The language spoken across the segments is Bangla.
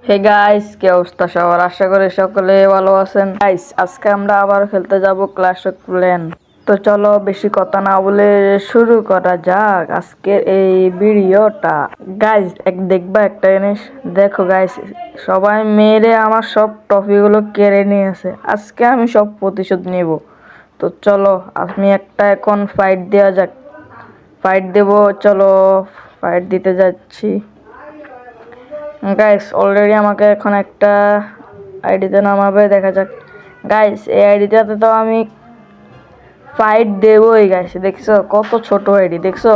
হে গাইস, কি অবস্থা সবার? আশা করি সকলে ভালো আছেন। গাইস, আজকে আমরা আবার খেলতে যাব ক্ল্যাশ অফ ক্ল্যান। তো চলো বেশি কথা না বলে শুরু করা যাক আজকের এই ভিডিওটা। গাইস, দেখবা একটা জিনিস, দেখো গাইস, সবাই মেরে আমার সব ট্রফিগুলো কেড়ে নিয়েছে। আজকে আমি সব প্রতিশোধ নিব। তো চলো আমি একটা এখন ফাইট দেওয়া যাক। ফাইট দেব, চলো ফাইট দিতে যাচ্ছি। গাইস, অলরেডি আমাকে এখন একটা আইডিতে নামাবে, দেখা যাক। গাইস, এই আইডিটাতে তো আমি ফাইট দেবই। গাইস, দেখছো কত ছোট আইডি? দেখছো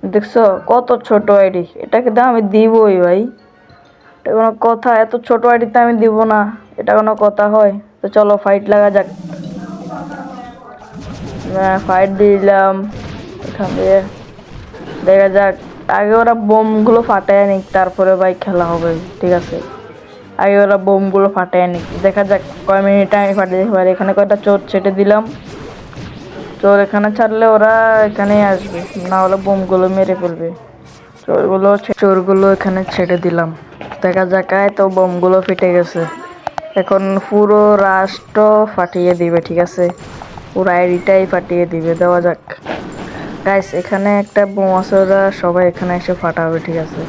দেখছো কত ছোট আইডি? এটাকে তো আমি দিবই ভাই। এটা কোনো কথা? এত ছোট আইডিতে আমি দিব না, এটা কোনো কথা হয়? তো চলো ফাইট লাগা যাক। ফাইট দিলাম এখান দিয়ে, দেখা যাক। আগে ওরা বোমগুলো ফাটায় নিক, তারপরে ভাই খেলা হবে, ঠিক আছে? আগে ওরা বোমগুলো ফাটায় নিক, দেখা যাক কয় মিনিটে আমি ফাটিয়ে দিতে পারি। এখানে কয়টা চোর ছেটে দিলাম। চোর এখানে ছাড়লে ওরা এখানেই আসবে, না হলে বোমগুলো মেরে ফেলবে। চোরগুলো এখানে ছেড়ে দিলাম, দেখা যাক। তো বোমগুলো ফেটে গেছে, এখন পুরো রাষ্ট্র ফাটিয়ে দিবে, ঠিক আছে? পুরো আইডিটাই ফাটিয়ে দিবে, দেওয়া যাক। গাইস, এখানে একটা বোম আছে, ওরা সবাই এখানে এসে ফাটাবে, ঠিক আছে?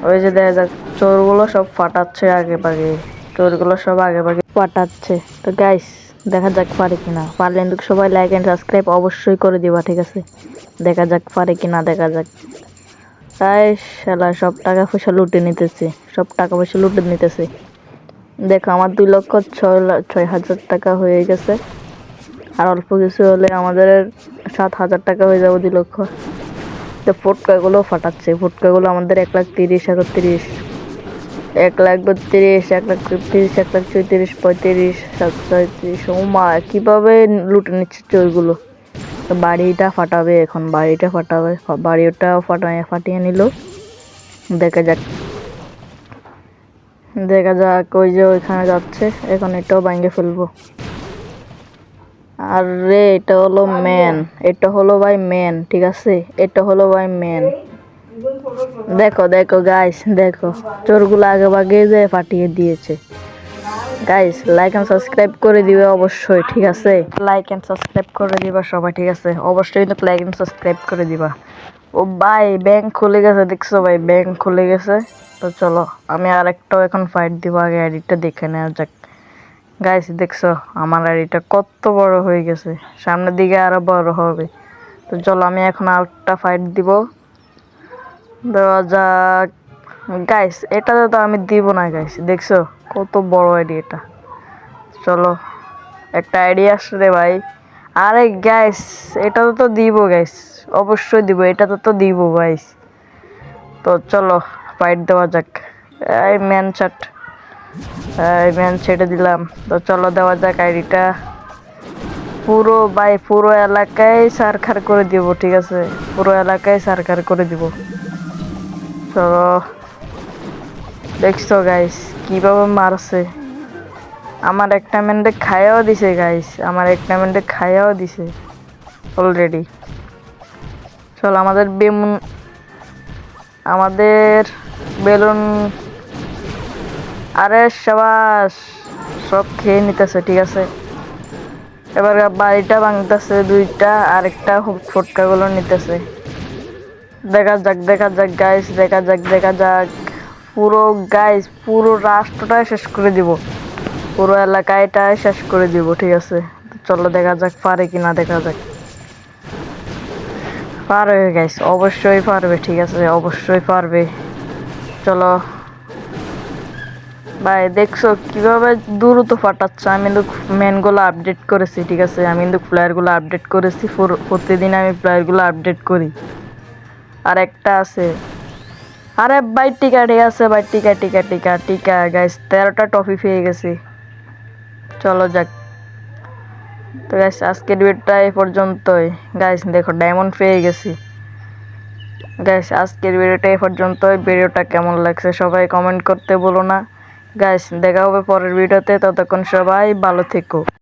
ওই যে দেখা যাক, চোরগুলো সব ফাটাচ্ছে আগে ভাগে। চোরগুলো সব আগে ভাগে ফাটাচ্ছে। তো গাইস, দেখা যাক পারে কিনা। পারলে কিন্তু সবাই লাইক এন্ড সাবস্ক্রাইব অবশ্যই করে দিবা, ঠিক আছে? দেখা যাক পারে কিনা, দেখা যাক। তাই শালা সব টাকা পয়সা লুটে নিতেছে, সব টাকা পয়সা লুটে নিতেছে। দেখো, আমার 2,06,06,000 টাকা হয়ে গেছে। আর অল্প কিছু হলে আমাদের 7,000 টাকা হয়ে যাবে, 2 লক্ষ। তো ফুটকাগুলো ফাটাচ্ছে, ফুটকাগুলো আমাদের 1,30,000, 31, 1,32,000, 1,33,000, 1,34,000, 35,000, 37,000। ও মা, কিভাবে লুটে নিচ্ছে চোরগুলো! বাড়িটা ফাটাবে এখন, বাড়িটা ফাটাবে, বাড়িটাও ফাটিয়ে নিল। দেখা যাক, দেখা যাক। ওই যে ওইখানে যাচ্ছে, এখন এটাও ভাঙে ফেলবো। আরে এটা হলো ম্যান, এটা হলো ভাই ম্যান, ঠিক আছে? এটা হলো ভাই ম্যান। দেখো দেখো গাইস, দেখো চোরগুলো আগে ভাগে যে ফাটিয়ে দিয়েছে। গাইস, লাইক এন্ড সাবস্ক্রাইব করে দিবে অবশ্যই, ঠিক আছে? লাইক এন্ড সাবস্ক্রাইব করে দিবা সবাই, ঠিক আছে? অবশ্যই কিন্তু লাইক এন্ড সাবস্ক্রাইব করে দিবা। ও ভাই, ব্যাংক খুলে গেছে, দেখছো ভাই? ব্যাংক খুলে গেছে। তো চলো আমি আরেকটাও এখন ফাইট দিব, আগে আইডিটা দেখে নেওয়া যাক। গাইস, দেখছো আমার আইডিটা কত বড় হয়ে গেছে? সামনের দিকে আরো বড় হবে। তো চলো আমি এখন আরেকটা ফাইট দিব, দেওয়া যাক। গাইস, এটাতে তো আমি দিব না। গাইস, দেখছো কত বড় আইডি এটা? চলো একটা আইডিয়া আসলে ভাই। আরে গাইস, এটাতে তো দিব গাইস, অবশ্যই দিব, এটাতে তো দিব গাইস। তো চলো ফাইট দেওয়া যাক। এই ম্যান চাট, এই ম্যান ছেড়ে দিলাম। তো চলো দেওয়া যাক আইডিটা। পুরো ভাই, পুরো এলাকায় সারখার করে দিব, ঠিক আছে? পুরো এলাকায় সারখার করে দিব। চলো, দেখছো গাইস কিভাবে মারছে? আমার একটা ম্যান্ডে খায়াও দিছে গাইস, আমার একটা ম্যান্ডে খায়াও দিছে অলরেডি। চলো আমাদের বেলুন, আরে সাবাস, সব খেয়ে নিতেছে, ঠিক আছে? এবার বাড়িটা ভাঙতেছে দুইটা, আরেকটা ফুটকাগুলো নিতেছে। দেখা যাক, দেখা যাক গাইস, দেখা যাক, দেখা যাক। পুরো গাইস, পুরো রাষ্ট্রটাই শেষ করে দিব, পুরো এলাকাটাই শেষ করে দিব, ঠিক আছে? চলো দেখা যাক পারে কিনা, দেখা যাক। পারবে গাইস, অবশ্যই পারবে, ঠিক আছে? অবশ্যই পারবে। চলো ভাই, দেখছো কিভাবে দ্রুত ফাটাচ্ছে? আমি কিন্তু ম্যানগুলো আপডেট করেছি, ঠিক আছে? আমি কিন্তু প্লেয়ারগুলো আপডেট করেছি, প্রতিদিন আমি প্লেয়ারগুলো আপডেট করি। আর একটা আছে, আরে ভাই টিকা, ঠিক আছে ভাই, টিকা টিকা টিকা টিকা। গাইস, 13টা টফি পেয়ে গেছি। চলো যাক। তো গাইস, আজকের ভিডিওটা এই পর্যন্তই। গাইস দেখো, ডায়মন্ড পেয়ে গেছি। গাইস, আজকের ভিডিওটা এই পর্যন্তই। ভিডিওটা কেমন লাগছে সবাই কমেন্ট করতে ভুলো না। গাইস, দেখা হবে পরের ভিডিওতে, ততক্ষণ সবাই ভালো থেকো।